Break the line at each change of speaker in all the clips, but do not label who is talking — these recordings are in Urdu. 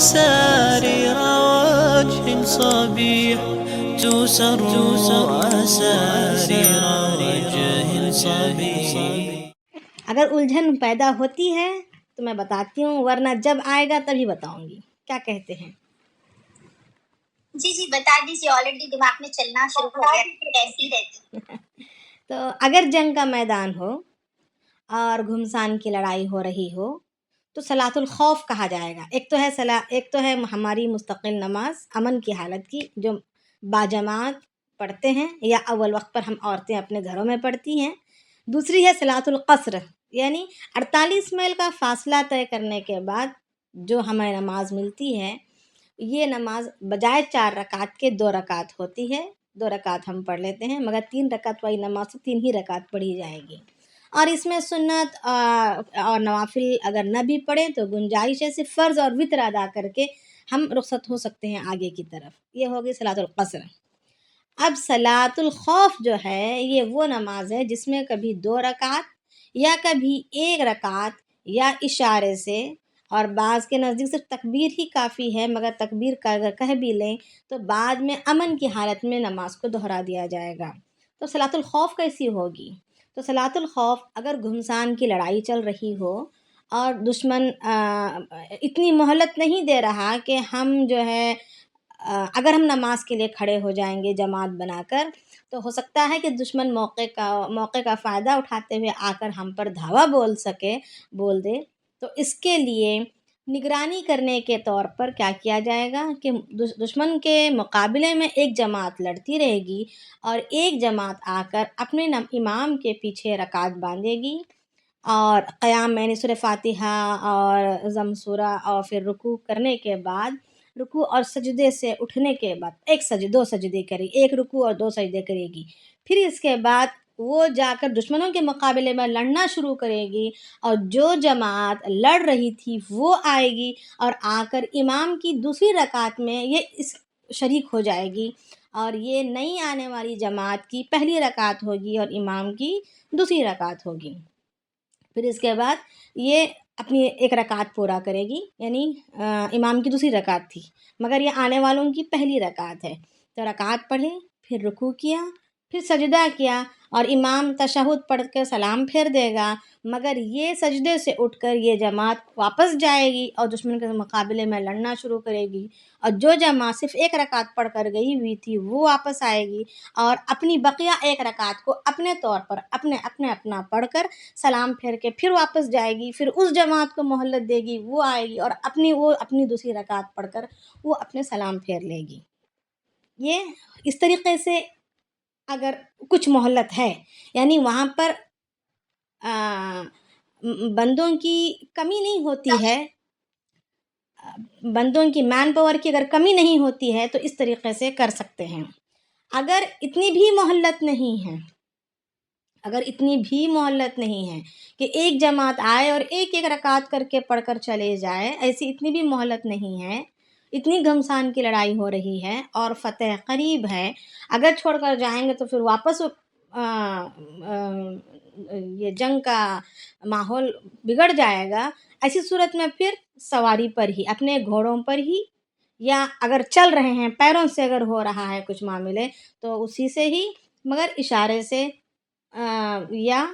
أسارير وجه صبيح تسر أسارير وجه صبيح.
اگر الجھن پیدا ہوتی ہے تو میں بتاتی ہوں، ورنہ جب آئے گا تبھی بتاؤں گی. کیا کہتے ہیں؟
جی بتا دیجیے، آلریڈی دماغ میں چلنا شروع ہو گیا، ایسی رہتی.
تو اگر جنگ کا میدان ہو اور گھمسان کی لڑائی ہو رہی ہو تو صلاۃ الخوف کہا جائے گا. ایک تو ہے ہماری مستقل نماز امن کی حالت کی جو باجماعت پڑھتے ہیں، یا اول وقت پر ہم عورتیں اپنے گھروں میں پڑھتی ہیں. دوسری ہے صلاۃ القصر، یعنی 48 میل کا فاصلہ طے کرنے کے بعد جو ہمیں نماز ملتی ہے. یہ نماز بجائے 4 رکعت کے 2 رکعت ہوتی ہے. 2 رکعت ہم پڑھ لیتے ہیں، مگر 3 رکعت والی نماز تو 3 ہی رکعت پڑھی جائے گی. اور اس میں سنت اور نوافل اگر نہ بھی پڑھیں تو گنجائش ہے، صرف فرض اور وتر ادا کر کے ہم رخصت ہو سکتے ہیں آگے کی طرف. یہ ہوگی صلاۃ القصر. اب صلاۃ الخوف جو ہے یہ وہ نماز ہے جس میں کبھی 2 رکعت یا کبھی 1 رکعت یا اشارے سے، اور بعض کے نزدیک صرف تکبیر ہی کافی ہے، مگر تکبیر کا اگر کہہ بھی لیں تو بعد میں امن کی حالت میں نماز کو دہرا دیا جائے گا. تو صلاۃ الخوف کیسی ہوگی؟ تو صلاۃ الخوف اگر گھمسان کی لڑائی چل رہی ہو اور دشمن اتنی مہلت نہیں دے رہا کہ ہم جو ہے اگر ہم نماز کے لیے کھڑے ہو جائیں گے جماعت بنا کر تو ہو سکتا ہے کہ دشمن موقع کا فائدہ اٹھاتے ہوئے آ کر ہم پر دھاوا بول دے. تو اس کے لیے نگرانی کرنے کے طور پر کیا کیا جائے گا کہ دشمن کے مقابلے میں ایک جماعت لڑتی رہے گی اور ایک جماعت آ کر اپنے امام کے پیچھے رکعت باندھے گی، اور قیام میں سورہ فاتحہ اور ضم سورہ اور پھر رکوع کرنے کے بعد، رکوع اور سجدے سے اٹھنے کے بعد 2 سجدے کرے گی، 1 رکوع اور 2 سجدے کرے گی. پھر اس کے بعد وہ جا کر دشمنوں کے مقابلے میں لڑنا شروع کرے گی، اور جو جماعت لڑ رہی تھی وہ آئے گی اور آ کر امام کی دوسری رکعت میں یہ شریک ہو جائے گی، اور یہ نئی آنے والی جماعت کی پہلی رکعت ہوگی اور امام کی دوسری رکعت ہوگی. پھر اس کے بعد یہ اپنی 1 رکعت پورا کرے گی، یعنی امام کی دوسری رکعت تھی مگر یہ آنے والوں کی پہلی رکعت ہے. تو رکعت پڑھے، پھر رکوع کیا، پھر سجدہ کیا، اور امام تشہد پڑھ کے سلام پھیر دے گا، مگر یہ سجدے سے اٹھ کر یہ جماعت واپس جائے گی اور دشمن کے مقابلے میں لڑنا شروع کرے گی، اور جو جماعت صرف 1 رکعت پڑھ کر گئی ہوئی تھی وہ واپس آئے گی اور اپنی بقیہ 1 رکعت کو اپنے طور پر اپنا پڑھ کر سلام پھیر کے پھر واپس جائے گی. پھر اس جماعت کو مہلت دے گی، وہ آئے گی اور اپنی دوسری رکعت پڑھ کر وہ اپنے سلام پھیر لے گی. یہ اس طریقے سے اگر کچھ مہلت ہے، یعنی وہاں پر بندوں کی کمی نہیں ہوتی ہے، بندوں کی مین پاور کی اگر کمی نہیں ہوتی ہے تو اس طریقے سے کر سکتے ہیں. اگر اتنی بھی مہلت نہیں ہے کہ ایک جماعت آئے اور ایک رکعت کر کے پڑھ کر چلے جائے، ایسی اتنی بھی مہلت نہیں ہے، اتنی گھمسان کی لڑائی ہو رہی ہے اور فتح قریب ہے، اگر چھوڑ کر جائیں گے تو پھر واپس یہ جنگ کا ماحول بگڑ جائے گا. ایسی صورت میں پھر سواری پر ہی، اپنے گھوڑوں پر ہی، یا اگر چل رہے ہیں پیروں سے اگر ہو رہا ہے کچھ معاملے تو اسی سے ہی، مگر اشارے سے یا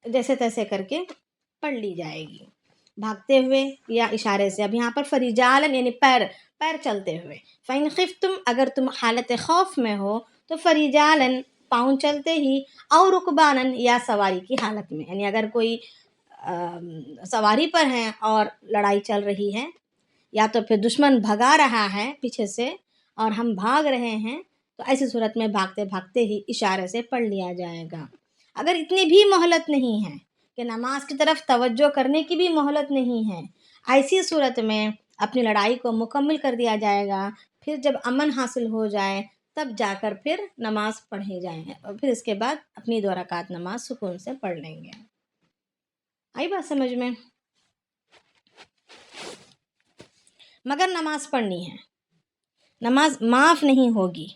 جیسے تیسے کر کے پڑھ لی جائے گی، بھاگتے ہوئے یا اشارے سے. اب یہاں پر فرجالن یعنی پیر چلتے ہوئے. فَإِنْ خِفْتُمْ اگر تم حالت خوف میں ہو تو فرجالن پاؤں چلتے ہی، او رکبانن یا سواری کی حالت میں، یعنی اگر کوئی سواری پر ہیں اور لڑائی چل رہی ہے، یا تو پھر دشمن بھگا رہا ہے پیچھے سے اور ہم بھاگ رہے ہیں، تو ایسی صورت میں بھاگتے بھاگتے ہی اشارے سے پڑھ لیا جائے گا. اگر اتنی بھی مہلت نہیں ہے کہ نماز کی طرف توجہ کرنے کی بھی مہلت نہیں ہے، ایسی صورت میں اپنی لڑائی کو مکمل کر دیا جائے گا. پھر جب امن حاصل ہو جائے تب جا کر پھر نماز پڑھی جائیں گے، اور پھر اس کے بعد اپنی 2 رکعت نماز سکون سے پڑھ لیں گے. آئی بات سمجھ میں؟ مگر نماز پڑھنی ہے، نماز معاف نہیں ہوگی.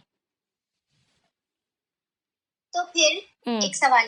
تو پھر ایک سوال،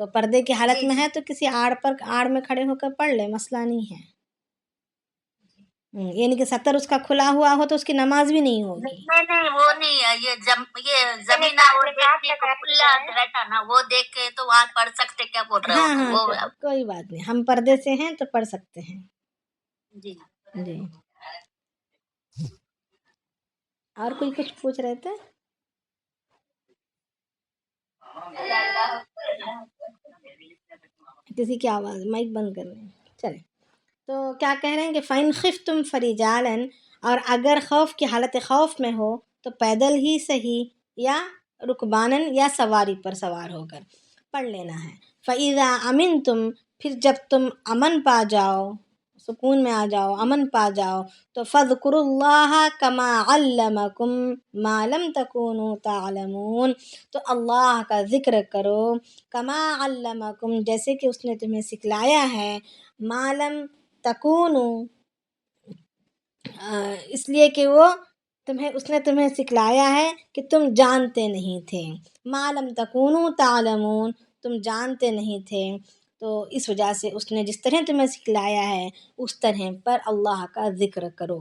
تو پردے کی حالت
جی
میں
جی
ہے تو کسی آڑ میں کھڑے ہو کر پڑھ لے، مسئلہ نہیں ہے۔ یعنی کہ ستر اس کا کھلا ہوا ہو تو اس کی نماز بھی نہیں ہوگی۔
نہیں وہ نہیں ہے، یہ زمین اور دیکھنے کو کھلا رہتا نا، وہ دیکھ کے تو وہاں پڑھ سکتے، کیا بول رہے
ہاں
ہو
ہاں
وہ؟
کوئی بات نہیں، ہم پردے سے ہیں تو پڑھ سکتے ہیں۔
جی
جی اور کوئی کچھ پوچھ رہے تھے؟ کسی کی آواز، مائک بند کر رہے ہیں، چلیں۔ تو کیا کہہ رہے ہیں کہ فَإِنْ خِفْتُمْ فَرِجَالًا، اور اگر خوف کی حالت خوف میں ہو تو پیدل ہی صحیح، یا رکباناً، یا سواری پر سوار ہو کر پڑھ لینا ہے۔ فَإِذَا أَمِنْتُمْ، پھر جب تم امن پا جاؤ، سکون میں آ جاؤ، امن پا جاؤ، تو فَاذْكُرُوا اللَّهَ كَمَا عَلَّمَكُمْ مَا لَمْ تَكُونُوا تَعْلَمُونَ، تو اللہ کا ذکر کرو، کما علمکم، جیسے کہ اس نے تمہیں سکھلایا ہے، ما لم تکونوا، اس لیے کہ وہ اس نے تمہیں سکھلایا ہے کہ تم جانتے نہیں تھے، ما لم تکونوا تعلمون، تم جانتے نہیں تھے، تو اس وجہ سے اس نے جس طرح تمہیں سکھلایا ہے اس طرح پر اللہ کا ذکر کرو،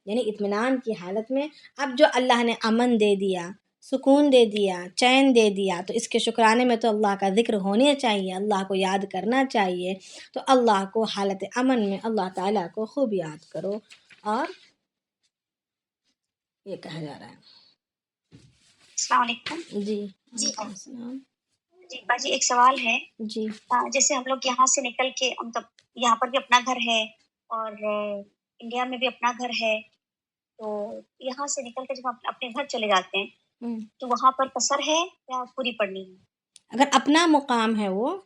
یعنی اطمینان کی حالت میں۔ اب جو اللہ نے امن دے دیا، سکون دے دیا، چین دے دیا، تو اس کے شکرانے میں تو اللہ کا ذکر ہونے چاہیے، اللہ کو یاد کرنا چاہیے، تو اللہ کو حالت امن میں اللہ تعالیٰ کو خوب یاد کرو، اور یہ کہا جا رہا ہے۔
السلام علیکم۔
جی
جی
وعلیکم السلام۔
جی باجی ایک سوال ہے،
جی
جیسے ہم لوگ یہاں سے نکل کے مطلب یہاں پر بھی اپنا گھر ہے اور انڈیا میں بھی اپنا گھر ہے، تو یہاں سے نکل کے جب ہم اپنے گھر چلے جاتے ہیں تو وہاں پر قصر ہے یا پوری پڑھنی ہے؟
اگر اپنا مقام ہے وہ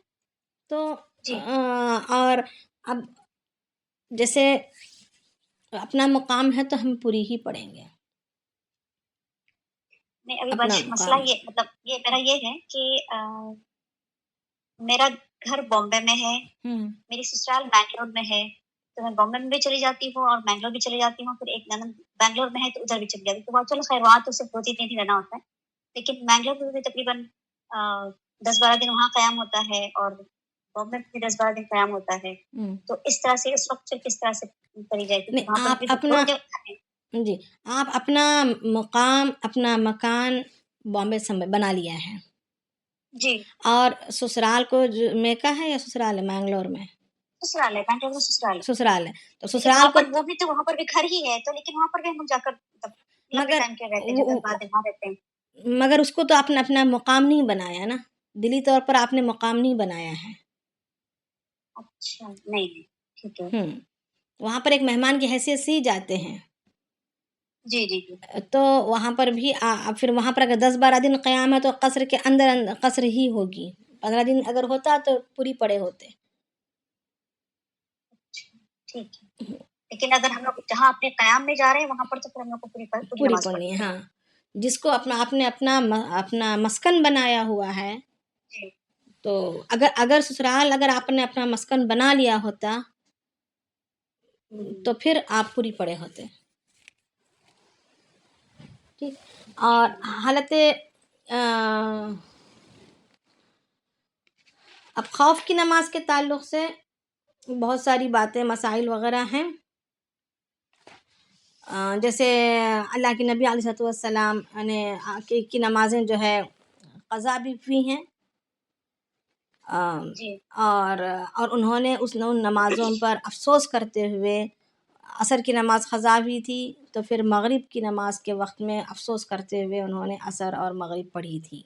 تو
جی
اور اب جیسے اپنا مقام ہے تو ہم پوری ہی پڑھیں گے۔
نہیں ابھی
اپنا
مسئلہ
مقام
یہ مطلب یہ میرا یہ ہے کہ میرا گھر بامبے میں ہے، میری سسرال بنگلور میں ہے، تو میں بامبے میں بھی چلی جاتی ہوں اور بنگلور بھی چلی جاتی ہوں، پھر ایک نند بنگلور میں ہے تو ادھر بھی چلی جاتی ہوں، تو چلو خیر وہاں تو صرف 2-3 دن رہنا ہوتا ہے، لیکن بنگلور میں بھی تقریباً 10-12 دن وہاں قیام ہوتا ہے اور بامبے میں بھی 10-12 دن قیام ہوتا ہے، تو اس طرح سے اس وقت سے کس طرح سے کری جائے، کیونکہ
نہیں،
وہاں پر
آپ
بھی
اپنا
دو جگہ ہے۔
جی آپ اپنا مقام، اپنا مکان بامبے سے بنا لیا ہے،
جی
اور سسرال کو میکا ہے یا سسرال ہے بنگلور میں؟
سسرال ہے، بنگلور میں سسرال ہے،
سسرال ہے، تو
لیکن وہاں
سسرال کو
پر وہ بھی تو وہاں پر بھی گھر ہی ہے، تو لیکن وہاں پر بھی ہم جا کر مطلب لمبے ٹائم کے رہتے ہیں، جب 10 دن وہاں رہتے ہیں۔
مگر اس کو تو آپ نے اپنا مقام نہیں بنایا نا، دلی طور پر آپ نے مقام نہیں بنایا ہے۔
اچھا نہیں ٹھیک ہے،
وہاں پر ایک مہمان کی حیثیت سے ہی جاتے ہیں،
جی جی جی
تو وہاں پر بھی پھر وہاں پر اگر 10-12 دن قیام ہے تو قصر کے اندر قصر ہی ہوگی، 15 دن اگر ہوتا تو پوری پڑے ہوتے۔
ٹھیک ہے، لیکن اگر ہم لوگ جہاں اپنے قیام میں جا رہے ہیں وہاں پر تو پھر ہم لوگ کو پوری
پوری
نماز
پڑھنی ہے،
پڑھنی
ہاں، جس کو آپ نے اپنا مسکن بنایا ہوا ہے،
جی
تو اگر سسرال اگر آپ نے اپنا مسکن بنا لیا ہوتا تو پھر آپ پوری پڑے ہوتے، ٹھیک۔ اور حالت اب خوف کی نماز کے تعلق سے بہت ساری باتیں، مسائل وغیرہ ہیں، جیسے اللہ کے نبی علیہ السلام نے کی نمازیں جو ہے قضا بھی ہوئی ہیں،
جی
اور انہوں نے ان نمازوں پر افسوس کرتے ہوئے، عصر کی نماز قضا ہوئی تھی تو پھر مغرب کی نماز کے وقت میں افسوس کرتے ہوئے انہوں نے عصر اور مغرب پڑھی تھی،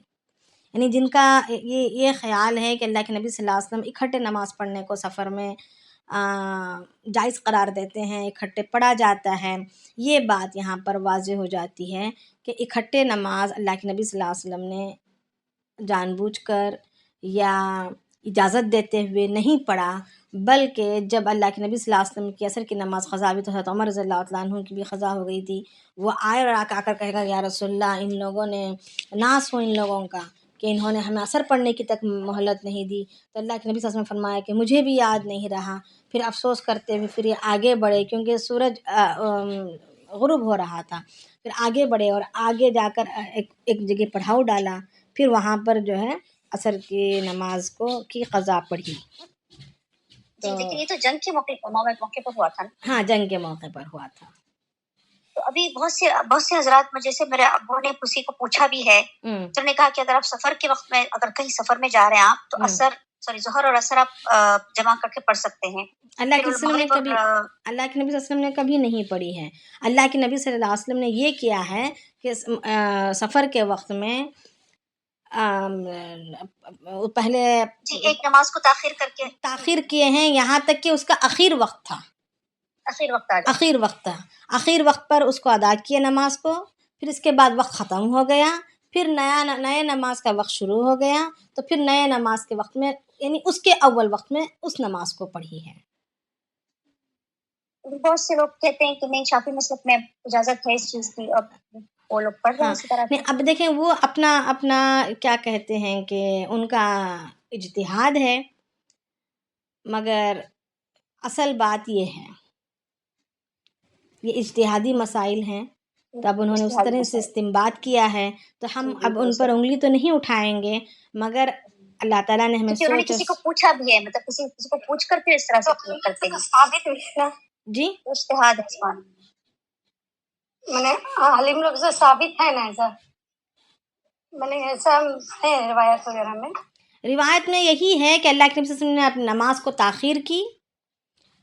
یعنی جن کا یہ خیال ہے کہ اللہ کے نبی صلی اللہ علیہ وسلم اکٹھے نماز پڑھنے کو سفر میں جائز قرار دیتے ہیں، اکٹھے پڑھا جاتا ہے، یہ بات یہاں پر واضح ہو جاتی ہے کہ اکٹھے نماز اللہ کے نبی صلی اللہ علیہ وسلم نے جان بوجھ کر یا اجازت دیتے ہوئے نہیں پڑھا، بلکہ جب اللہ کے نبی صلی اللہ علیہ وسلم کی عصر کی نماز قضا ہوئی تو حضرت عمر رضی اللہ تعالیٰ عنہ کی بھی قضا ہو گئی تھی، وہ آئے اور آ کر کہے گا یا رسول اللہ ان لوگوں نے ناس ہو ان لوگوں کا کہ انہوں نے ہمیں عصر پڑھنے کی تک مہلت نہیں دی، تو اللہ کے نبی صلی اللہ علیہ وسلم نے فرمایا کہ مجھے بھی یاد نہیں رہا، پھر افسوس کرتے ہوئے پھر یہ آگے بڑھے، کیونکہ سورج غروب ہو رہا تھا، پھر آگے بڑھے اور آگے جا کر ایک جگہ پڑھاؤ ڈالا، پھر وہاں پر جو ہے عصر کی نماز کی قضا پڑھی.
جی لیکن یہ تو جنگ کے موقع پر ہوا تھا نا.
ہاں جنگ کے موقع پر ہوا تھا.
تو ابھی بہت سے حضرات میں جیسے میرے ابو نے کسی کو پوچھا بھی ہے تو انہوں نے کہا کہ اگر آپ سفر کے وقت میں اگر کہیں سفر میں جا رہے ہیں آپ تو ظہر اور عصر آپ جمع کر کے پڑھ سکتے ہیں.
اللہ کے نبی صلی اللہ علیہ وسلم نے کبھی نہیں پڑھی ہے. اللہ کے نبی صلی اللہ علیہ وسلم نے یہ کیا ہے کہ سفر کے وقت میں پہلے
جی ایک نماز کو
تاخیر کیے ہیں یہاں تک کہ اس کا آخر وقت تھا. آخر وقت پر اس کو ادا کیا نماز کو. پھر اس کے بعد وقت ختم ہو گیا. پھر نئے نماز کا وقت شروع ہو گیا. تو پھر نئے نماز کے وقت میں یعنی اس کے اول وقت میں اس نماز کو پڑھی ہے.
بہت سے لوگ کہتے ہیں کہ نہیں شافعی مسلک میں اجازت ہے اس چیز کی. اب وہ لوگ پڑھ رہے ہیں اسی طرح.
اب دیکھیں وہ اپنا کیا کہتے ہیں کہ ان کا اجتہاد ہے. مگر اصل بات یہ ہے یہ اجتہادی مسائل ہیں. تو اب انہوں نے اس طرح سے استنباط کیا ہے تو ہم اب ان پر انگلی تو نہیں اٹھائیں گے. مگر اللہ تعالیٰ نے ہمیں
سوچ کسی کو پوچھا بھی ہے مطلب کسی کو پوچھ کر پھر اس طرح سے کرتے ہیں. ثابت ہے
جی
اجتہاد ہے
میں نے عالم لوگ سے ثابت ہے نا ایسا میں نے ایسا ہے روایت وغیرہ میں.
روایت میں یہی ہے کہ اللہ کے نبی صلی اللہ علیہ وسلم نے اپنی نماز کو تاخیر کی.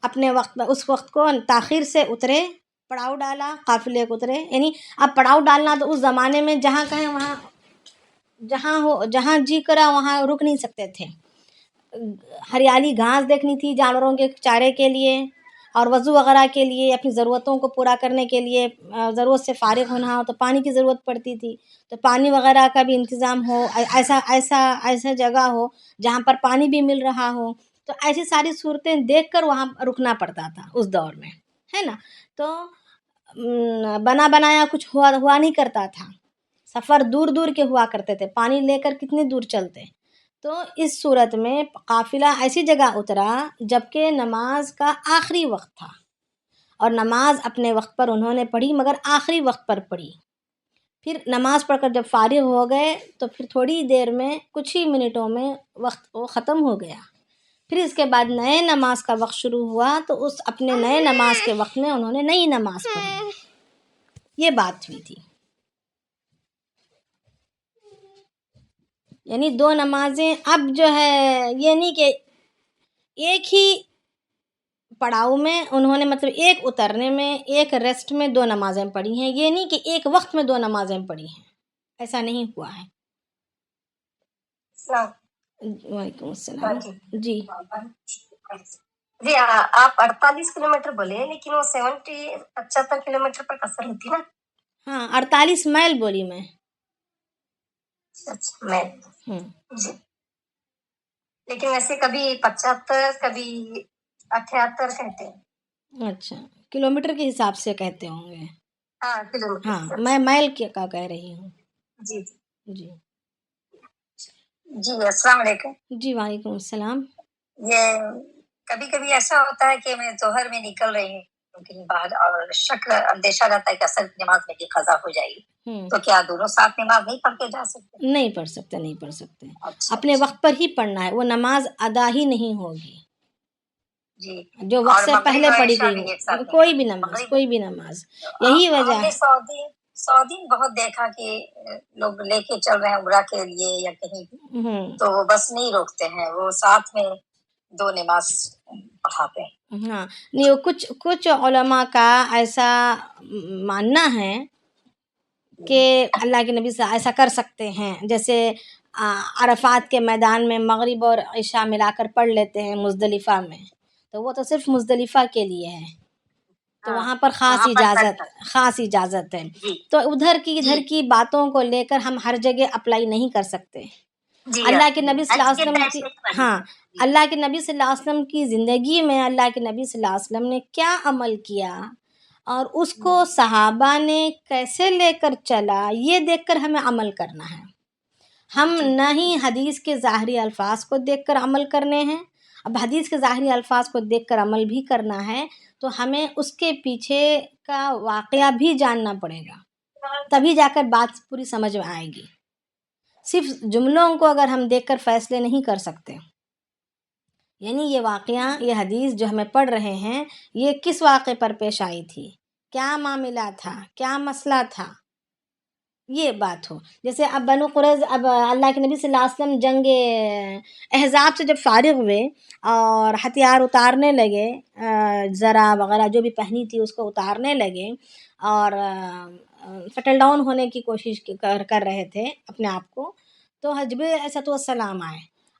اپنے وقت میں اس وقت کو تاخیر سے اترے پڑاؤ ڈالا قافلے کو اترے. یعنی اب پڑاؤ ڈالنا تو اس زمانے میں جہاں کہیں وہاں جہاں جی کرا وہاں رک نہیں سکتے تھے. ہریالی گھاس دیکھنی تھی جانوروں کے چارے کے لیے اور وضو وغیرہ کے لیے اپنی ضرورتوں کو پورا کرنے کے لیے ضرورت سے فارغ ہونا ہو تو پانی کی ضرورت پڑتی تھی. تو پانی وغیرہ کا بھی انتظام ہو ایسا جگہ ہو جہاں پر پانی بھی مل رہا ہو. تو ایسی ساری صورتیں دیکھ کر وہاں رکنا پڑتا تھا اس دور میں ہے نا. تو بنا بنایا کچھ ہوا نہیں کرتا تھا. سفر دور دور کے ہوا کرتے تھے. پانی لے کر کتنی دور چلتے. تو اس صورت میں قافلہ ایسی جگہ اترا جبکہ نماز کا آخری وقت تھا اور نماز اپنے وقت پر انہوں نے پڑھی مگر آخری وقت پر پڑھی. پھر نماز پڑھ کر جب فارغ ہو گئے تو پھر تھوڑی دیر میں کچھ ہی منٹوں میں وقت وہ ختم ہو گیا. پھر اس کے بعد نئے نماز کا وقت شروع ہوا تو اس اپنے نئے نماز کے وقت میں انہوں نے نئی نماز پڑھی. یہ بات ہوئی تھی. یعنی دو نمازیں اب جو ہے یہ نہیں کہ ایک ہی پڑاؤ میں انہوں نے مطلب ایک اترنے میں ایک ریسٹ میں دو نمازیں پڑھی ہیں. یہ نہیں کہ ایک وقت میں دو نمازیں پڑھی ہیں. ایسا نہیں ہوا ہے. وعلیکم السلام. جی
جی آپ 48 کلومیٹر بولے لیکن وہ 75 کلومیٹر پر قصر ہوتی نا.
ہاں 48 میل بولی میں.
اچھا میل جی. لیکن ویسے کبھی 75 کبھی 78 کہتے ہیں.
اچھا کلومیٹر کے حساب سے کہتے ہوں گے.
ہاں کلومیٹر.
ہاں میں میل کا کہہ رہی ہوں.
جی
جی
جی السلام علیکم.
جی وعلیکم السلام.
یہ کبھی کبھی ایسا ہوتا ہے کہ میں ظہر میں نکل رہی ہوں کہیں باہر اور شک اندیشہ رہتا ہے کہ اصل نماز میں قضا ہو جائے گی. تو کیا دونوں ساتھ نماز نہیں پڑھ کے جا سکتے؟
نہیں پڑھ سکتے. اپنے وقت پر ہی پڑھنا ہے. وہ نماز ادا ہی نہیں ہوگی
جی
جو وقت سے پہلے پڑھی گئی. کوئی بھی نماز یہی وجہ ہے.
سعودی بہت دیکھا کہ لوگ لے کے چل رہے ہیں عمرہ کے لیے یا کہیں بھی تو وہ بس نہیں روکتے ہیں. وہ ساتھ میں دو نماز پڑھاتے ہیں.
ہاں نہیں کچھ علماء کا ایسا ماننا ہے کہ اللہ کے نبی سے ایسا کر سکتے ہیں. جیسے عرفات کے میدان میں مغرب اور عشاء ملا کر پڑھ لیتے ہیں مزدلفہ میں. تو وہ تو صرف مزدلفہ کے لیے ہے. تو وہاں پر خاص اجازت ہے. تو ادھر کی باتوں کو لے کر ہم ہر جگہ اپلائی نہیں کر سکتے. اللہ کے نبی صلی اللہ علیہ وسلم کی اللہ کے نبی صلی اللہ علیہ وسلم کی زندگی میں اللہ کے نبی صلی اللہ علیہ وسلم نے کیا عمل کیا اور اس کو صحابہ نے کیسے لے کر چلا یہ دیکھ کر ہمیں عمل کرنا ہے. ہم نہ ہی حدیث کے ظاہری الفاظ کو دیکھ کر عمل کرنے ہیں. اب حدیث کے ظاہری الفاظ کو دیکھ کر عمل بھی کرنا ہے تو ہمیں اس کے پیچھے کا واقعہ بھی جاننا پڑے گا. تبھی جا کر بات پوری سمجھ میں آئے گی. صرف جملوں کو اگر ہم دیکھ کر فیصلے نہیں کر سکتے. یعنی یہ واقعہ، یہ حدیث جو ہمیں پڑھ رہے ہیں، یہ کس واقعے پر پیش آئی تھی، کیا معاملہ تھا، کیا مسئلہ تھا، یہ بات ہو. جیسے اب بنو قریظہ، اب اللہ کے نبی صلی اللہ علیہ وسلم جنگ احزاب سے جب فارغ ہوئے اور ہتھیار اتارنے لگے، زرہ وغیرہ جو بھی پہنی تھی اس کو اتارنے لگے اور سیٹل ڈاؤن ہونے کی کوشش کر رہے تھے اپنے آپ کو، تو جبریل علیہ السلام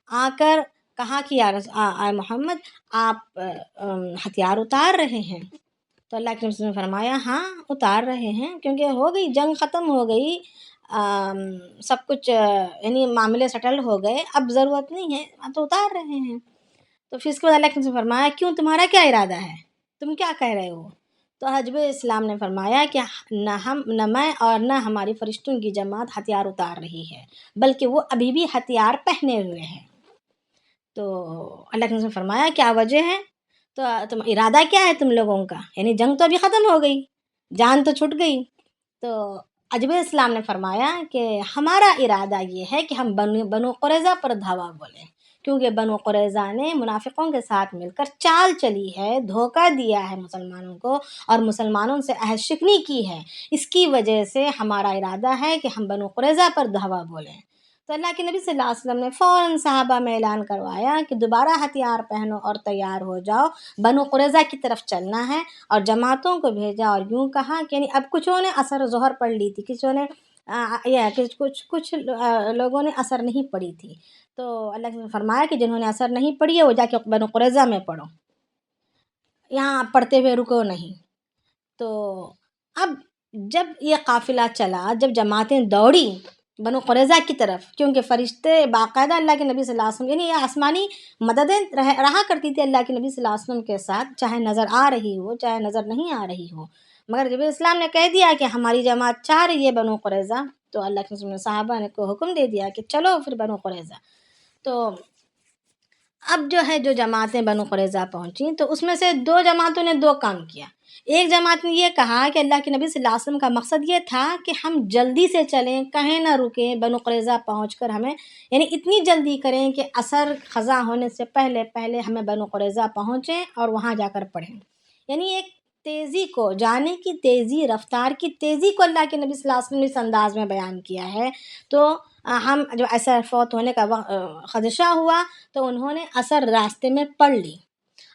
آ کر کہا کہ یا محمد آپ ہتھیار اتار رہے ہیں؟ تو اللہ کے نبی نے فرمایا ہاں اتار رہے ہیں، کیونکہ ہو گئی جنگ، ختم ہو گئی، سب کچھ یعنی معاملے سیٹل ہو گئے، اب ضرورت نہیں ہے، اب تو اتار رہے ہیں. تو پھر اس کے بعد اللہ کے نبی نے فرمایا کیوں، تمہارا کیا ارادہ ہے، تم کیا کہہ رہے ہو؟ تو حضرت اسلام نے فرمایا کہ نہ میں اور نہ ہماری فرشتوں کی جماعت ہتھیار اتار رہی ہے، بلکہ وہ ابھی بھی ہتھیار پہنے ہوئے ہیں. تو اللہ کے نبی نے فرمایا کیا وجہ ہے؟ تو تم ارادہ کیا ہے تم لوگوں کا؟ یعنی جنگ تو ابھی ختم ہو گئی، جان تو چھٹ گئی. تو عجب اسلام نے فرمایا کہ ہمارا ارادہ یہ ہے کہ ہم بنو قریظہ پر دھاوا بولیں، کیونکہ بنو قریظہ نے منافقوں کے ساتھ مل کر چال چلی ہے، دھوکہ دیا ہے مسلمانوں کو اور مسلمانوں سے عہد شکنی کی ہے. اس کی وجہ سے ہمارا ارادہ ہے کہ ہم بنو قریظہ پر دھاوا بولیں. تو اللہ کے نبی صلی اللہ علیہ وسلم نے فوراً صحابہ میں اعلان کروایا کہ دوبارہ ہتھیار پہنو اور تیار ہو جاؤ، بنو قریظہ کی طرف چلنا ہے، اور جماعتوں کو بھیجا اور یوں کہا کہ یعنی اب کچھوں نے اثر ظہر پڑھ لی تھی، کچھوں نے کچھ لوگوں نے اثر نہیں پڑھی تھی. تو اللہ نے فرمایا کہ جنہوں نے اثر نہیں پڑھی ہے وہ جا کے بنو قریظہ میں پڑھو، یہاں پڑھتے ہوئے رکو نہیں. تو اب جب یہ قافلہ چلا، جب جماعتیں دوڑی بنو قریظہ کی طرف، کیونکہ فرشتے باقاعدہ اللہ کے نبی صلی اللہ علیہ وسلم، یعنی یہ آسمانی مددیں رہا کرتی تھی اللہ کے نبی صلی اللہ علیہ وسلم کے ساتھ، چاہے نظر آ رہی ہو چاہے نظر نہیں آ رہی ہو. مگر جب اسلام نے کہہ دیا کہ ہماری جماعت چاہ رہی ہے بنو قریظہ، تو اللہ کے نبی صحابہ نے کو حکم دے دیا کہ چلو پھر بنو قریظہ. تو اب جو ہے جو جماعتیں بنو قریظہ پہنچیں تو اس میں سے دو جماعتوں نے دو کام کیا. ایک جماعت نے یہ کہا کہ اللہ کے نبی صلی اللہ علیہ وسلم کا مقصد یہ تھا کہ ہم جلدی سے چلیں، کہیں نہ رکیں، بنو قریظہ پہنچ کر ہمیں یعنی اتنی جلدی کریں کہ عصر خزاں ہونے سے پہلے ہمیں بنو قریظہ پہنچیں اور وہاں جا کر پڑھیں. یعنی ایک تیزی کو، جانے کی تیزی، رفتار کی تیزی کو اللہ کے نبی صلی اللہ علیہ وسلم نے اس انداز میں بیان کیا ہے. تو ہم جو عصر فوت ہونے کا خدشہ ہوا تو انہوں نے عصر راستے میں پڑھ لی.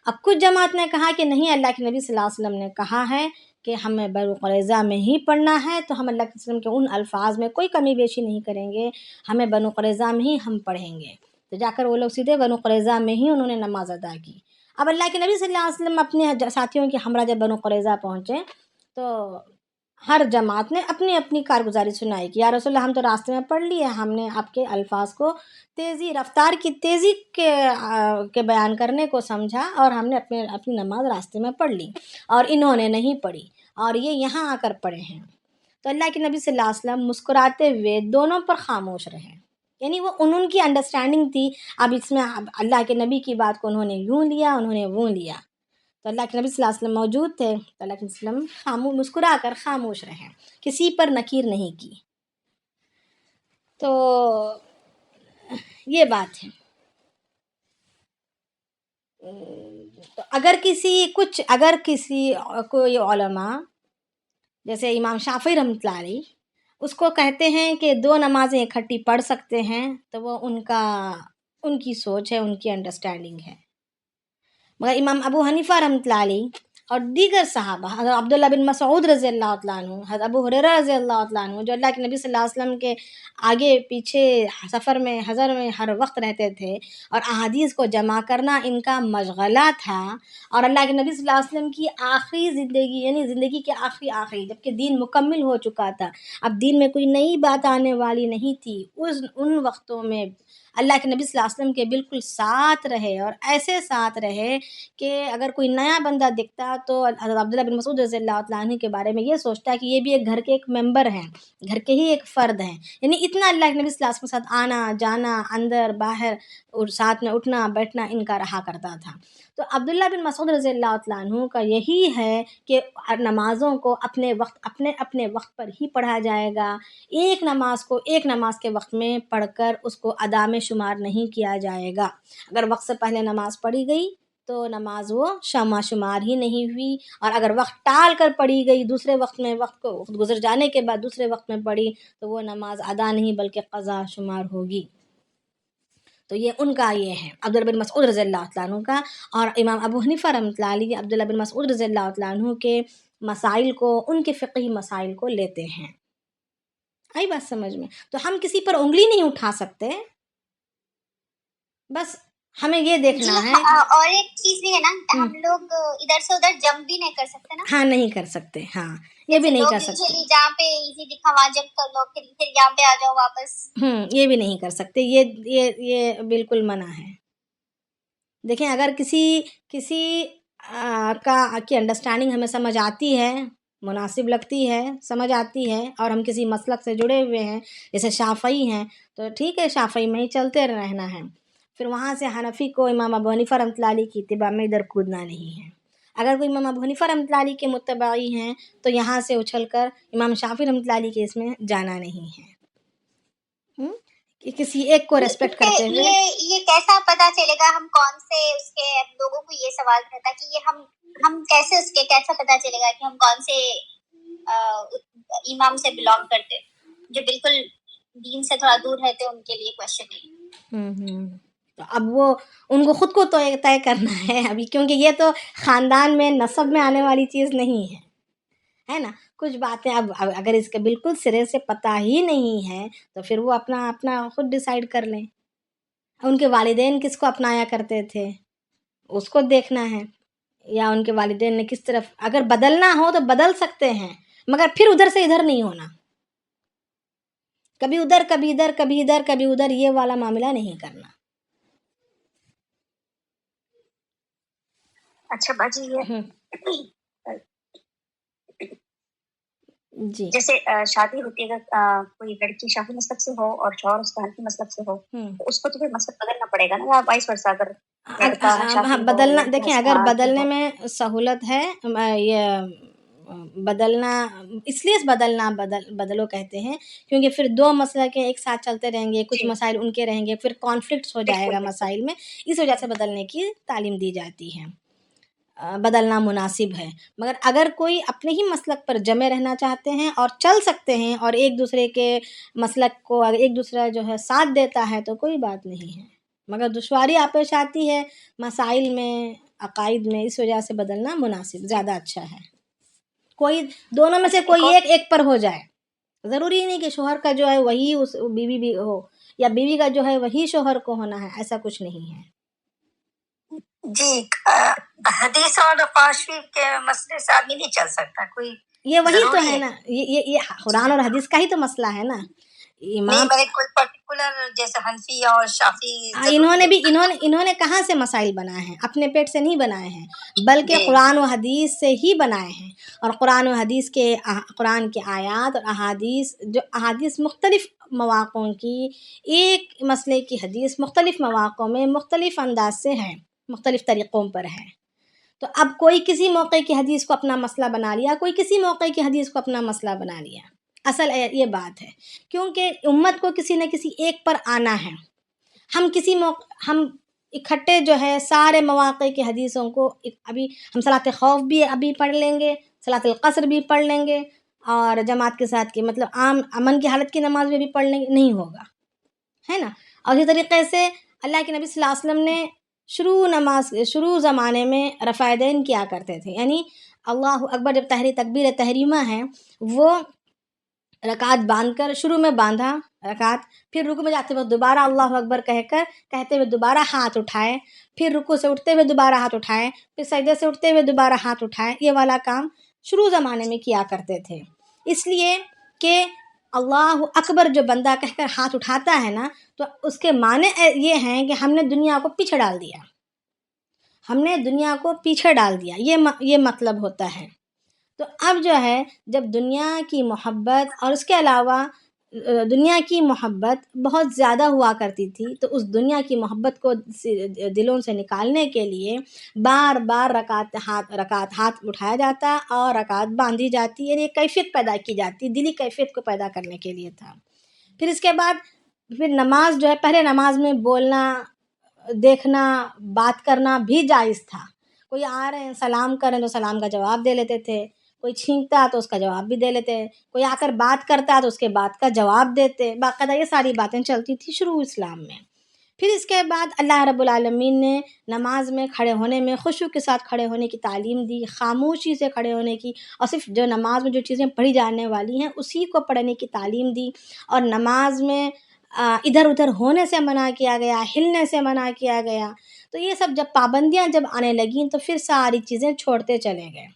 اب کچھ جماعت نے کہا کہ نہیں، اللہ کے نبی صلی اللہ علیہ وسلم نے کہا ہے کہ ہمیں بنو قریظہ میں ہی پڑھنا ہے، تو ہم اللہ کے وسلم کے ان الفاظ میں کوئی کمی بیشی نہیں کریں گے، ہمیں بنو قریظہ میں ہی ہم پڑھیں گے. تو جا کر وہ لوگ سیدھے بنو قریظہ میں ہی انہوں نے نماز ادا کی. اب اللہ کے نبی صلی اللہ علیہ وسلم اپنے ساتھیوں کے ہمراہ جب بنو قریظہ پہنچے تو ہر جماعت نے اپنی اپنی کارگزاری سنائی کہ یا رسول اللہ ہم تو راستے میں پڑھ لیے، ہم نے آپ کے الفاظ کو تیزی، رفتار کی تیزی کے بیان کرنے کو سمجھا اور ہم نے اپنی نماز راستے میں پڑھ لی، اور انہوں نے نہیں پڑھی اور یہ یہاں آ کر پڑھے ہیں. تو اللہ کے نبی صلی اللہ علیہ وسلم مسکراتے ہوئے دونوں پر خاموش رہے. یعنی وہ انہوں کی انڈرسٹینڈنگ تھی. اب اس میں اللہ کے نبی کی بات کو انہوں نے یوں لیا، انہوں نے وہ لیا. تو اللہ کے نبی صلی اللہ علیہ وسلم موجود تھے تو اللہ کے نبی صلی اللہ علیہ وسلم مسکرا کر خاموش رہے، کسی پر نکیر نہیں کی. تو یہ بات ہے. تو اگر کوئی علماء جیسے امام شافعی رحمۃ اللہ علیہ اس کو کہتے ہیں کہ دو نمازیں اکٹھی پڑھ سکتے ہیں، تو وہ ان کی سوچ ہے، ان کی انڈرسٹینڈنگ ہے. مگر امام ابو حنیفہ رحمۃ اللہ علیہ اور دیگر صحابہ، حضرت عبداللہ بن مسعود رضی اللہ تعالیٰ عنہ، حضرت ابو ہریرہ رضی اللہ تعالیٰ عنہ، جو اللہ کے نبی صلی اللہ علیہ وسلم کے آگے پیچھے، سفر میں، حضر میں ہر وقت رہتے تھے اور احادیث کو جمع کرنا ان کا مشغلہ تھا، اور اللہ کے نبی صلی اللہ علیہ وسلم کی آخری زندگی یعنی زندگی کے آخری جبکہ دین مکمل ہو چکا تھا، اب دین میں کوئی نئی بات آنے والی نہیں تھی، ان وقتوں میں اللہ کے نبی صلی اللہ علیہ وسلم کے بالکل ساتھ رہے، اور ایسے ساتھ رہے کہ اگر کوئی نیا بندہ دکھتا تو حضرت عبداللہ بن مسعود رضی اللہ تعالیٰ عنہ کے بارے میں یہ سوچتا کہ یہ بھی ایک گھر کے ایک ممبر ہیں، گھر کے ہی ایک فرد ہیں. یعنی اتنا اللہ کے نبی صلی اللہ علیہ وسلم کے ساتھ آنا جانا، اندر باہر، اور ساتھ میں اٹھنا بیٹھنا ان کا رہا کرتا تھا. تو عبداللہ بن مسعود رضی اللہ تعالیٰ عنہ کا یہی ہے کہ نمازوں کو اپنے وقت پر ہی پڑھا جائے گا. ایک نماز کے وقت میں پڑھ کر اس کو ادا میں شمار نہیں کیا جائے گا. اگر وقت سے پہلے نماز پڑھی گئی تو نماز وہ شمار ہی نہیں ہوئی، اور اگر وقت ٹال کر پڑھی گئی دوسرے وقت میں، وقت کو گزر جانے کے بعد دوسرے وقت میں پڑھی تو وہ نماز ادا نہیں بلکہ قضا شمار ہوگی. تو یہ ان کا یہ ہے عبداللہ بن مسعود رضی اللہ تعالیٰ عنہ کا. اور امام ابو حنیفہ رحمۃ اللہ علیہ عبداللہ بن مسعود رضی اللہ تعالیٰ عنہ کے مسائل کو، ان کے فقہی مسائل کو لیتے ہیں. آئی بات سمجھ میں؟ تو ہم کسی پر انگلی نہیں اٹھا سکتے، بس ہمیں یہ دیکھنا ہے.
اور ایک چیز بھی ہے نا، ہم لوگ ادھر سے ادھر جمپ بھی نہیں کر سکتے نا.
ہاں نہیں کر سکتے، ہاں یہ بھی نہیں کر سکتے.
جہاں پہ ایزی دکھا وہاں جمپ کر لو، پھر یہاں پہ آ جاؤ واپس.
یہ بھی نہیں کر سکتے، یہ بالکل منع ہے. دیکھیں اگر کسی کی انڈرسٹینڈنگ ہمیں سمجھ آتی ہے، مناسب لگتی ہے، سمجھ آتی ہے، اور ہم کسی مسلک سے جڑے ہوئے ہیں جیسے شافعی ہیں تو ٹھیک ہے، شافعی میں ہی چلتے رہنا ہے. پھر وہاں سے حنفی کو امام ابو حنیفہ رحمۃ اللہ علیہ کی اتباع میں ادھر کودنا نہیں ہے. اگر کوئی امام ابو حنیفہ رحمۃ اللہ علیہ کے متبعی ہیں تو یہاں سے اچھل کر امام شافعی رحمۃ اللہ علیہ کے اس میں جانا نہیں ہے. کسی ایک کو ریسپیکٹ کرتے ہوئے.
یہ کیسا پتا چلے گا ہم کون سے اس کے لوگوں کو یہ سوال رہتا کہ یہ ہم کیسے اس کے کیسا پتا چلے گا کہ ہم کون سے امام سے بلانگ کرتے، جو بالکل دین سے تھوڑا دور رہتے ان کے لیے کویسچن ہے.
تو اب وہ ان کو خود کو تو طے کرنا ہے ابھی، کیونکہ یہ تو خاندان میں نسب میں آنے والی چیز نہیں ہے نا. کچھ باتیں اب اگر اس کے بالکل سرے سے پتہ ہی نہیں ہے تو پھر وہ اپنا خود ڈیسائیڈ کر لیں. ان کے والدین کس کو اپنایا کرتے تھے اس کو دیکھنا ہے، یا ان کے والدین نے کس طرف، اگر بدلنا ہو تو بدل سکتے ہیں، مگر پھر ادھر سے ادھر نہیں ہونا. کبھی ادھر کبھی ادھر، کبھی ادھر کبھی ادھر، یہ والا معاملہ نہیں کرنا.
اچھا باجی یہ
جی
جیسے شادی ہوتی ہے، اگر کوئی لڑکی شافعی مسلک سے ہو اور شوہر اس کا حنفی مسلک سے ہو تو اس کو تو پھر مسلک بدلنا پڑے گا نا، یا وائس ورسا. اگر
ہاں بدلنا، دیکھیں اگر بدلنے میں سہولت ہے، یہ بدلنا اس لیے بدلو کہتے ہیں کیونکہ پھر دو مسئلہ کے ایک ساتھ چلتے رہیں گے، کچھ مسائل ان کے رہیں گے، پھر کانفلکٹس ہو جائے گا مسائل میں. اس وجہ سے بدلنے کی تعلیم دی جاتی ہے، بدلنا مناسب ہے. مگر اگر کوئی اپنے ہی مسلک پر جمے رہنا چاہتے ہیں اور چل سکتے ہیں اور ایک دوسرے کے مسلک کو اگر ایک دوسرا جو ہے ساتھ دیتا ہے تو کوئی بات نہیں ہے. مگر دشواری آپیش آتی ہے مسائل میں، عقائد میں، اس وجہ سے بدلنا مناسب زیادہ اچھا ہے. کوئی دونوں میں سے کوئی ایک پر ہو جائے، ضروری نہیں کہ شوہر کا جو ہے وہی اس بیوی بھی ہو، یا بیوی کا جو ہے وہی شوہر کو ہونا ہے، ایسا کچھ نہیں ہے.
جی حدیث اور فاشی کے مسئلے سے آدمی نہیں چل سکتا کوئی.
یہ وہی تو ہے نا، یہ قرآن اور حدیث کا ہی تو مسئلہ ہے نا.
امام کوئی پرٹیکولر جیسے حنفی اور شافعی،
انہوں نے کہاں سے مسائل بنائے ہیں؟ اپنے پیٹ سے نہیں بنائے ہیں، بلکہ قرآن و حدیث سے ہی بنائے ہیں. اور قرآن و حدیث کے قرآن کے آیات اور احادیث مختلف مواقعوں کی، ایک مسئلے کی حدیث مختلف مواقعوں میں مختلف انداز سے ہے، مختلف طریقوں پر ہے. تو اب کوئی کسی موقع کی حدیث کو اپنا مسئلہ بنا لیا، کوئی کسی موقع کی حدیث کو اپنا مسئلہ بنا لیا. اصل یہ بات ہے، کیونکہ امت کو کسی نہ کسی ایک پر آنا ہے. ہم اکٹھے جو ہے سارے مواقع کی حدیثوں کو، ابھی ہم صلاۃ خوف بھی ابھی پڑھ لیں گے، صلاۃ القصر بھی پڑھ لیں گے، اور جماعت کے ساتھ کی مطلب عام امن کی حالت کی نماز میں بھی پڑھ لیں گے، نہیں ہوگا، ہے نا. اور اسی طریقے سے اللہ کے نبی صلی اللہ علیہ وسلم نے شروع زمانے میں رفع دین کیا کرتے تھے، یعنی اللہ اکبر جب تکبیر تحریمہ ہے وہ رکعت باندھ کر، شروع میں باندھا رکعت، پھر رکوع میں جاتے وقت دوبارہ اللہ اکبر کہتے ہوئے دوبارہ ہاتھ اٹھائے، پھر رکوع سے اٹھتے ہوئے دوبارہ ہاتھ اٹھائے، پھر سجدے سے اٹھتے ہوئے دوبارہ ہاتھ اٹھائے. یہ والا کام شروع زمانے میں کیا کرتے تھے، اس لیے کہ اللہ اکبر جو بندہ کہہ کر ہاتھ اٹھاتا ہے نا، تو اس کے معنی یہ ہیں کہ ہم نے دنیا کو پیچھے ڈال دیا، ہم نے دنیا کو پیچھے ڈال دیا، یہ مطلب ہوتا ہے. تو اب جو ہے جب دنیا کی محبت اور اس کے علاوہ دنیا کی محبت بہت زیادہ ہوا کرتی تھی، تو اس دنیا کی محبت کو دلوں سے نکالنے کے لیے بار بار رکعت ہاتھ اٹھایا جاتا اور رکعت باندھی جاتی، یعنی ایک کیفیت پیدا کی جاتی، دلی کیفیت کو پیدا کرنے کے لیے تھا۔ پھر اس کے بعد پھر نماز جو ہے، پہلے نماز میں بولنا، دیکھنا، بات کرنا بھی جائز تھا۔ کوئی آ رہے ہیں سلام کر رہے ہیں تو سلام کا جواب دے لیتے تھے، کوئی چھینکتا تو اس کا جواب بھی دے لیتے، کوئی آ کر بات کرتا تو اس کے بات کا جواب دیتے، باقاعدہ یہ ساری باتیں چلتی تھی شروع اسلام میں۔ پھر اس کے بعد اللہ رب العالمین نے نماز میں کھڑے ہونے میں خشوع کے ساتھ کھڑے ہونے کی تعلیم دی، خاموشی سے کھڑے ہونے کی، اور صرف جو نماز میں جو چیزیں پڑھی جانے والی ہیں اسی کو پڑھنے کی تعلیم دی، اور نماز میں ادھر ادھر ہونے سے منع کیا گیا، ہلنے سے منع کیا گیا۔ تو یہ سب جب پابندیاں جب آنے لگیں تو پھر ساری چیزیں چھوڑتے چلے گئے،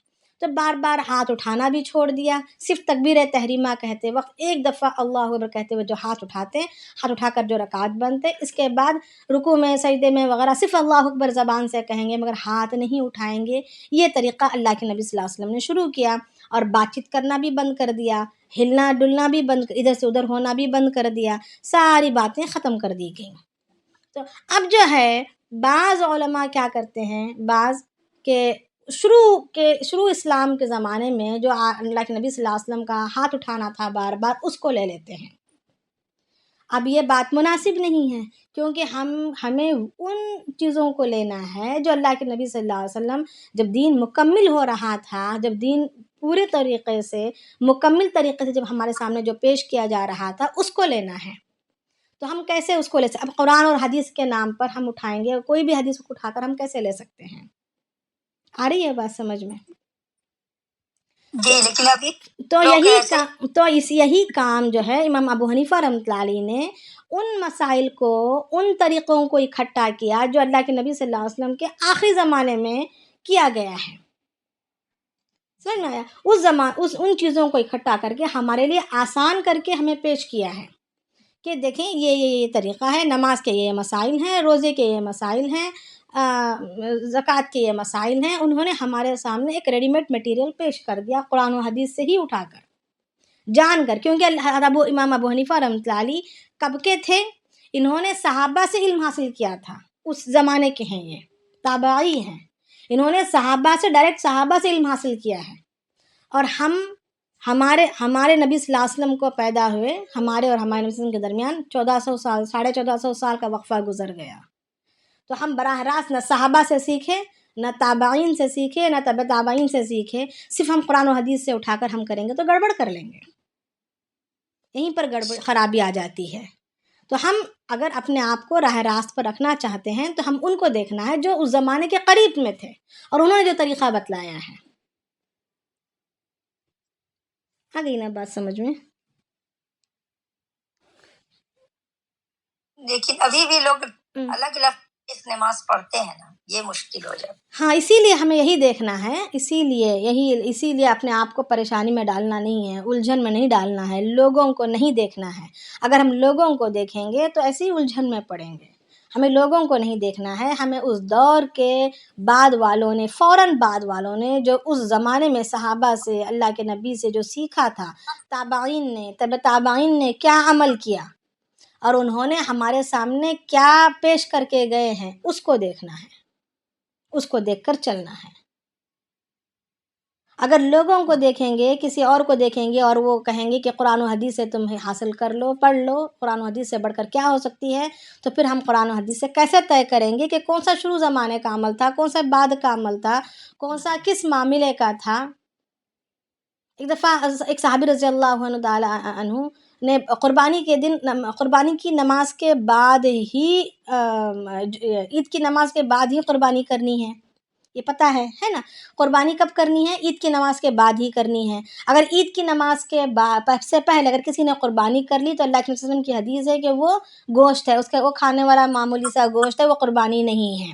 تو بار بار ہاتھ اٹھانا بھی چھوڑ دیا، صرف تکبیر تحریمہ کہتے وقت ایک دفعہ اللہ اکبر کہتے ہوئے جو ہاتھ اٹھاتے، ہاتھ اٹھا کر جو رکعت بنتے، اس کے بعد رکوع میں سجدے میں وغیرہ صرف اللہ اکبر زبان سے کہیں گے مگر ہاتھ نہیں اٹھائیں گے۔ یہ طریقہ اللہ کے نبی صلی اللہ علیہ وسلم نے شروع کیا، اور بات چیت کرنا بھی بند کر دیا، ہلنا ڈلنا بھی بند، ادھر سے ادھر ہونا بھی بند کر دیا، ساری باتیں ختم کر دی گئیں۔ تو اب جو ہے بعض علماء کیا کرتے ہیں، بعض کے شروع اسلام کے زمانے میں جو اللہ کے نبی صلی اللہ علیہ وسلم کا ہاتھ اٹھانا تھا بار بار، اس کو لے لیتے ہیں۔ اب یہ بات مناسب نہیں ہے، کیونکہ ہمیں ان چیزوں کو لینا ہے جو اللہ کے نبی صلی اللہ علیہ وسلم جب دین مکمل ہو رہا تھا، جب دین پورے طریقے سے مکمل طریقے سے جب ہمارے سامنے جو پیش کیا جا رہا تھا اس کو لینا ہے۔ تو ہم کیسے اس کو لے سکتے؟ اب قرآن اور حدیث کے نام پر ہم اٹھائیں گے، کوئی بھی حدیث کو اٹھا کر ہم کیسے لے سکتے ہیں؟ آ رہی ہے بات سمجھ میں؟
جی، لیکن ابھی
تو یہی کام جو ہے امام ابو حنیفہ رحمۃ اللہ علیہ نے ان مسائل کو، ان طریقوں کو اکٹھا کیا جو اللہ کے نبی صلی اللہ علیہ وسلم کے آخری زمانے میں کیا گیا ہے، سمجھ میں آیا؟ ان چیزوں کو اکٹھا کر کے ہمارے لیے آسان کر کے ہمیں پیش کیا ہے کہ دیکھیں یہ طریقہ ہے، نماز کے یہ مسائل ہیں، روزے کے یہ مسائل ہیں، زکوٰۃ کے یہ مسائل ہیں۔ انہوں نے ہمارے سامنے ایک ریڈی میڈ میٹیریل پیش کر دیا، قرآن و حدیث سے ہی اٹھا کر، جان کر، کیونکہ امام ابو حنیفہ رحمۃ اللہ علیہ کب کے تھے؟ انہوں نے صحابہ سے علم حاصل کیا تھا، اس زمانے کے ہیں، یہ تابعی ہیں، انہوں نے صحابہ سے ڈائریکٹ صحابہ سے علم حاصل کیا ہے، اور ہمارے نبی صلی اللہ علیہ وسلم کو پیدا ہوئے، ہمارے اور ہمارے نبی صلی اللہ علیہ وسلم کے درمیان 1400 سال، 1450 سال کا وقفہ گزر گیا، تو ہم براہ راست نہ صحابہ سے سیکھے، نہ تابعین سے سیکھے، نہ تبع تابعین سے سیکھے، صرف ہم قرآن و حدیث سے اٹھا کر ہم کریں گے تو گڑبڑ کر لیں گے، یہیں پر خرابی آ جاتی ہے۔ تو ہم اگر اپنے آپ کو راہ راست پر رکھنا چاہتے ہیں تو ہم ان کو دیکھنا ہے جو اس زمانے کے قریب میں تھے اور انہوں نے جو طریقہ بتلایا ہے۔ آ گئی نا بات سمجھ میں؟
لیکن ابھی بھی لوگ الگ الگ اس نماز پڑھتے ہیں نا، یہ مشکل ہو جاتا ہے۔
ہاں، اسی لیے ہمیں یہی دیکھنا ہے، اسی لیے اپنے آپ کو پریشانی میں ڈالنا نہیں ہے، الجھن میں نہیں ڈالنا ہے، لوگوں کو نہیں دیکھنا ہے۔ اگر ہم لوگوں کو دیکھیں گے تو ایسی الجھن میں پڑیں گے۔ ہمیں لوگوں کو نہیں دیکھنا ہے، ہمیں اس دور کے بعد والوں نے، فوراً بعد والوں نے جو اس زمانے میں صحابہ سے، اللہ کے نبی سے جو سیکھا تھا، تابعین نے، تبع تابعین نے کیا عمل کیا اور انہوں نے ہمارے سامنے کیا پیش کر کے گئے ہیں، اس کو دیکھنا ہے، اس کو دیکھ کر چلنا ہے۔ اگر لوگوں کو دیکھیں گے، کسی اور کو دیکھیں گے اور وہ کہیں گے کہ قرآن و حدیث سے تم حاصل کر لو، پڑھ لو، قرآن و حدیث سے بڑھ کر کیا ہو سکتی ہے، تو پھر ہم قرآن و حدیث سے کیسے طے کریں گے کہ کون سا شروع زمانے کا عمل تھا، کون سا بعد کا عمل تھا، کون سا کس معاملے کا تھا۔ ایک دفعہ ایک صحابی رضی اللہ عنہ نے قربانی کی نماز کے بعد ہی، عید کی نماز کے بعد ہی قربانی کرنی ہے، یہ پتہ ہے نا؟ قربانی کب کرنی ہے؟ عید کی نماز کے بعد ہی کرنی ہے۔ اگر عید کی نماز کے سے پہلے اگر کسی نے قربانی کر لی تو اللہ کے وسلم کی حدیث ہے کہ وہ گوشت ہے، اس کا وہ کھانے والا معمولی سا گوشت ہے، وہ قربانی نہیں ہے،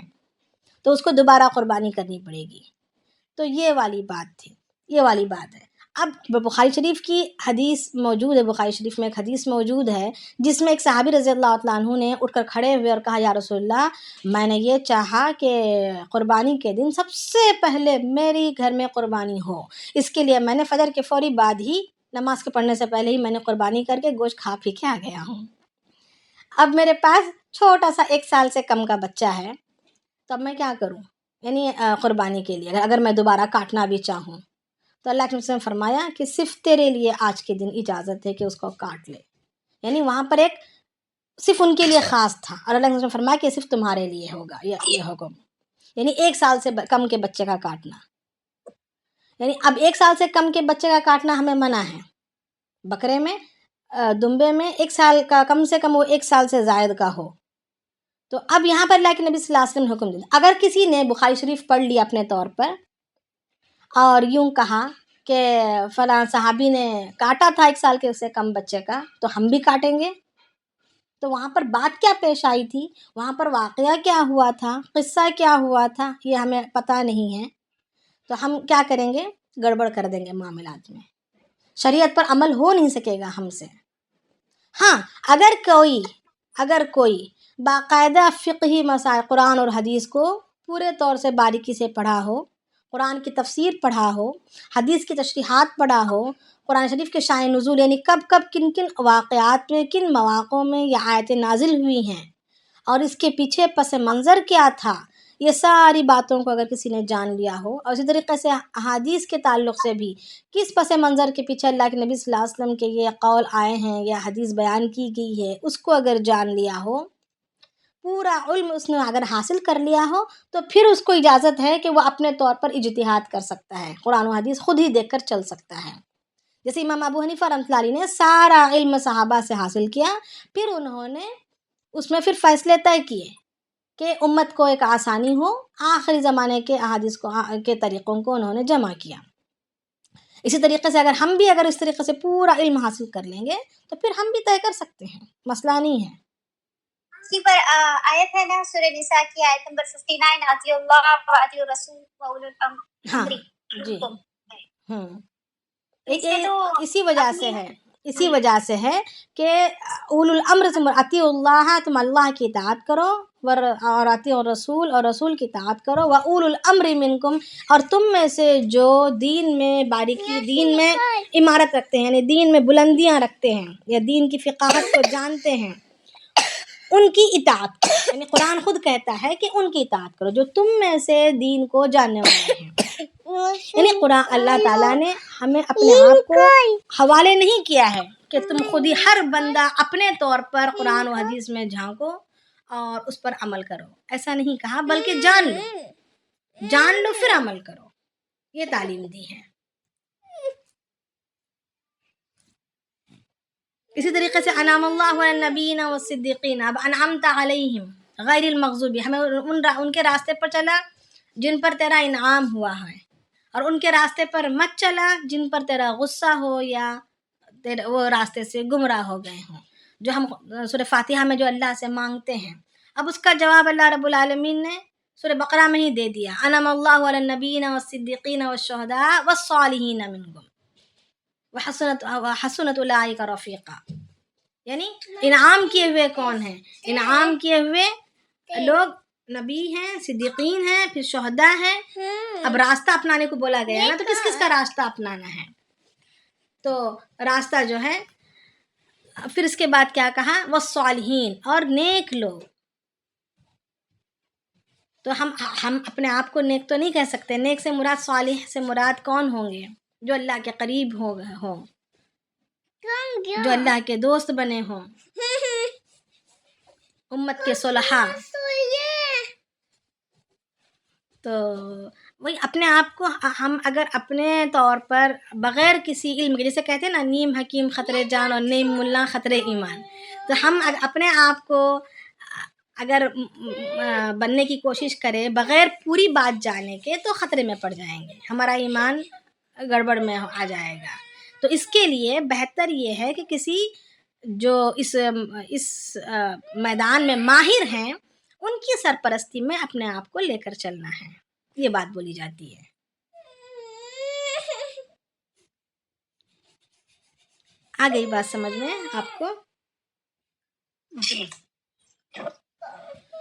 تو اس کو دوبارہ قربانی کرنی پڑے گی۔ تو یہ والی بات تھی، یہ والی بات ہے۔ اب بخاری شریف کی حدیث موجود ہے، بخاری شریف میں ایک حدیث موجود ہے جس میں ایک صحابی رضی اللہ تعالیٰ عنہ نے اٹھ کر کھڑے ہوئے اور کہا، یا رسول اللہ، میں نے یہ چاہا کہ قربانی کے دن سب سے پہلے میری گھر میں قربانی ہو، اس کے لیے میں نے فجر کے فوری بعد ہی نماز کے پڑھنے سے پہلے ہی میں نے قربانی کر کے گوشت کھا پی کے آ گیا ہوں. اب میرے پاس چھوٹا سا 1 سال سے کم کا بچہ ہے، تو اب میں کیا کروں؟ یعنی قربانی کے لیے اگر میں دوبارہ کاٹنا بھی چاہوں تو اللہ کے رسول نے فرمایا کہ صرف تیرے لیے آج کے دن اجازت ہے کہ اس کو کاٹ لے. یعنی وہاں پر ایک صرف ان کے لیے خاص تھا، اور اللہ کے رسول نے فرمایا کہ صرف تمہارے لیے ہوگا یہ حکم. یعنی 1 سال سے کم کے بچے کا کاٹنا. یعنی اب 1 سال سے کم کے بچے کا کاٹنا ہمیں منع ہے. بکرے میں دمبے میں 1 سال کا کم سے کم وہ 1 سال سے زائد کا ہو. تو اب یہاں پر اللہ کے نبی صلی اللہ علیہ وسلم نے حکم دیا. اگر کسی نے بخاری شریف پڑھ لی اپنے طور پر اور یوں کہا کہ فلاں صحابی نے کاٹا تھا 1 سال کے سے کم بچے کا تو ہم بھی کاٹیں گے، تو وہاں پر بات کیا پیش آئی تھی، وہاں پر واقعہ کیا ہوا تھا، قصہ کیا ہوا تھا، یہ ہمیں پتہ نہیں ہے. تو ہم کیا کریں گے؟ گڑبڑ کر دیں گے معاملات میں، شریعت پر عمل ہو نہیں سکے گا ہم سے. ہاں اگر کوئی باقاعدہ فقہی مسائل قرآن اور حدیث کو پورے طور سے باریکی سے پڑھا ہو، قرآن کی تفسیر پڑھا ہو، حدیث کی تشریحات پڑھا ہو، قرآن شریف کے شأن نزول یعنی کب کن کن واقعات میں کن مواقعوں میں یہ آیتیں نازل ہوئی ہیں اور اس کے پیچھے پس منظر کیا تھا، یہ ساری باتوں کو اگر کسی نے جان لیا ہو، اور اسی طریقے سے احادیث کے تعلق سے بھی کس پس منظر کے پیچھے اللہ کے نبی صلی اللہ علیہ وسلم کے یہ قول آئے ہیں یا حدیث بیان کی گئی ہے، اس کو اگر جان لیا ہو، پورا علم اس نے اگر حاصل کر لیا ہو، تو پھر اس کو اجازت ہے کہ وہ اپنے طور پر اجتہاد کر سکتا ہے، قرآن و حدیث خود ہی دیکھ کر چل سکتا ہے. جیسے امام ابو حنیفہ رحمۃ اللہ علیہ نے سارا علم صحابہ سے حاصل کیا، پھر انہوں نے اس میں پھر فیصلے طے کیے کہ امت کو ایک آسانی ہو، آخری زمانے کے احادیث کے طریقوں کو انہوں نے جمع کیا. اسی طریقے سے اگر اس طریقے سے پورا علم حاصل کر لیں گے تو پھر ہم بھی طے کر سکتے ہیں، مسئلہ نہیں ہے.
اسی پر آیت ہے نا سورہ نساء کی آیت نمبر 59، اطیعوا اللہ و اطیعوا الرسول و اولو الامر
جی
اس میں تو
اسی وجہ سے ہے کہ اولو الامر سے اطیعوا اللہ، تم اللہ کی اطاعت کرو، اور اطیعوا الرسول، اور رسول کی اطاعت کرو، و اولو الامر منکم، اور تم میں سے جو دین میں باریکی، دین میں عمارت رکھتے ہیں، یعنی دین میں بلندیاں رکھتے ہیں یا دین کی فقاہت کو جانتے ہیں، ان کی اطاعت کرو. یعنی قرآن خود کہتا ہے کہ ان کی اطاعت کرو جو تم میں سے دین کو جاننے والے ہیں. یعنی قرآن اللہ تعالیٰ نے ہمیں اپنے آپ کو حوالے نہیں کیا ہے کہ تم خود ہی ہر بندہ اپنے طور پر قرآن و حدیث میں جھانکو اور اس پر عمل کرو، ایسا نہیں کہا، بلکہ جان لو پھر عمل کرو، یہ تعلیم دی ہے. اسی طریقے سے انعم اللہ علی النبیین والصدیقین، اب انعمت علیہم غیر المغضوب، ہمیں ان کے راستے پر چلا جن پر تیرا انعام ہوا ہے، اور ان کے راستے پر مت چلا جن پر تیرا غصہ ہو یا وہ راستے سے گمراہ ہو گئے ہوں، جو ہم سورہ فاتحہ میں جو اللہ سے مانگتے ہیں. اب اس کا جواب اللہ رب العالمین نے سورہ بقرہ میں ہی دے دیا، انعم اللہ علی النبیین والصدیقین والشہداء والصالحین منکم وحسنت اولئک رفیقا. یعنی انعام کیے ہوئے کون ہیں؟ انعام کیے ہوئے لوگ نبی ہیں، صدیقین ہیں، پھر شہداء ہیں. اب راستہ اپنانے کو بولا گیا نا، تو کس کس کا راستہ اپنانا ہے؟ تو راستہ جو ہے، پھر اس کے بعد کیا کہا؟ والصالحین، اور نیک لوگ. تو ہم اپنے آپ کو نیک تو نہیں کہہ سکتے. نیک سے مراد، صالح سے مراد کون ہوں گے؟ جو اللہ کے قریب ہوں، جو اللہ کے دوست بنے ہوں، امت کے صلحاء. تو وہی اپنے آپ کو ہم اگر اپنے طور پر بغیر کسی علم کے، جیسے کہتے ہیں نا نیم حکیم خطرے جان اور نیم ملا خطرے ایمان، تو ہم اپنے آپ کو اگر بننے کی کوشش کریں بغیر پوری بات جانے کے تو خطرے میں پڑ جائیں گے، ہمارا ایمان گڑبڑ میں آ جائے گا. تو اس کے لیے بہتر یہ ہے کہ کسی جو اس میدان میں ماہر ہیں ان کی سرپرستی میں اپنے آپ کو لے کر چلنا ہے، یہ بات بولی جاتی ہے. آ گئی بات سمجھ میں آپ کو؟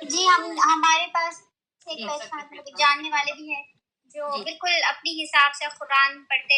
جی ہمارے پاس ایک جاننے والے بھی ہیں جو بالکل اپنی حساب سے قرآن پڑھتے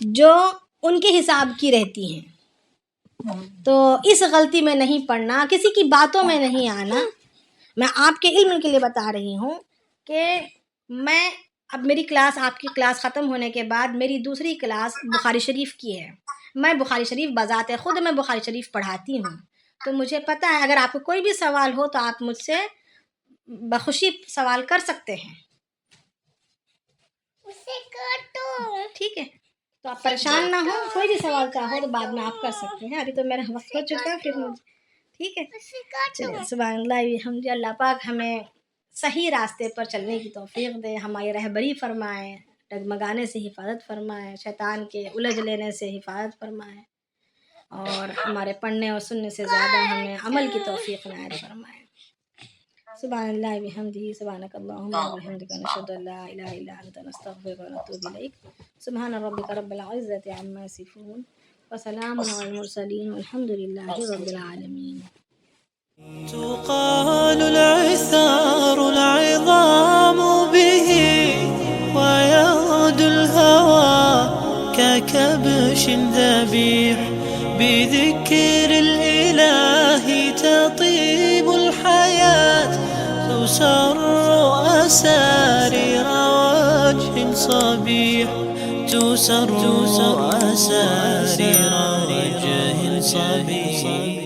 جو ان کے حساب کی رہتی ہیں. تو اس غلطی میں نہیں پڑنا، کسی کی باتوں میں نہیں آنا. میں آپ کے علم کے لیے بتا رہی ہوں کہ میں اب میری کلاس، آپ کی کلاس ختم ہونے کے بعد میری دوسری کلاس بخاری شریف کی ہے. میں بخاری شریف بذات خود میں بخاری شریف پڑھاتی ہوں، تو مجھے پتہ ہے اگر آپ کو کوئی بھی سوال ہو تو آپ مجھ سے بخوشی سوال کر سکتے ہیں. ٹھیک ہے، تو آپ پریشان نہ ہو، کوئی بھی سوال چاہو تو بعد میں آپ کر سکتے ہیں. ابھی تو میرا وقت ہو چکا ہے، پھر مجھے ٹھیک ہے. چلیے، سبحان اللہ الحمد، اللہ پاک ہمیں صحیح راستے پر چلنے کی توفیق دے، ہماری رہبری فرمائے، ڈگمگانے سے حفاظت فرمائے، شیطان کے الجھ لینے سے حفاظت فرمائے، اور ہمارے پڑھنے اور سننے سے زیادہ ہمیں عمل کی توفیق عنایت فرمائے. سبحان اللہ بحمدہ، سبحانک اللہم وبحمدک، نشہد ان لا الہ الا انت، نستغفرک ونتوب الیک. سبحان ربک رب العزۃ عما یصفون، وسلام علی المرسلین، والحمد للہ رب العالمین.
تقال العثار العظام به، ويعود الهوى ككبش ذبيح. بذكر الإله تطيب الحياة، تسر أسارير وجه صبيح، تسر أسارير وجه صبيح.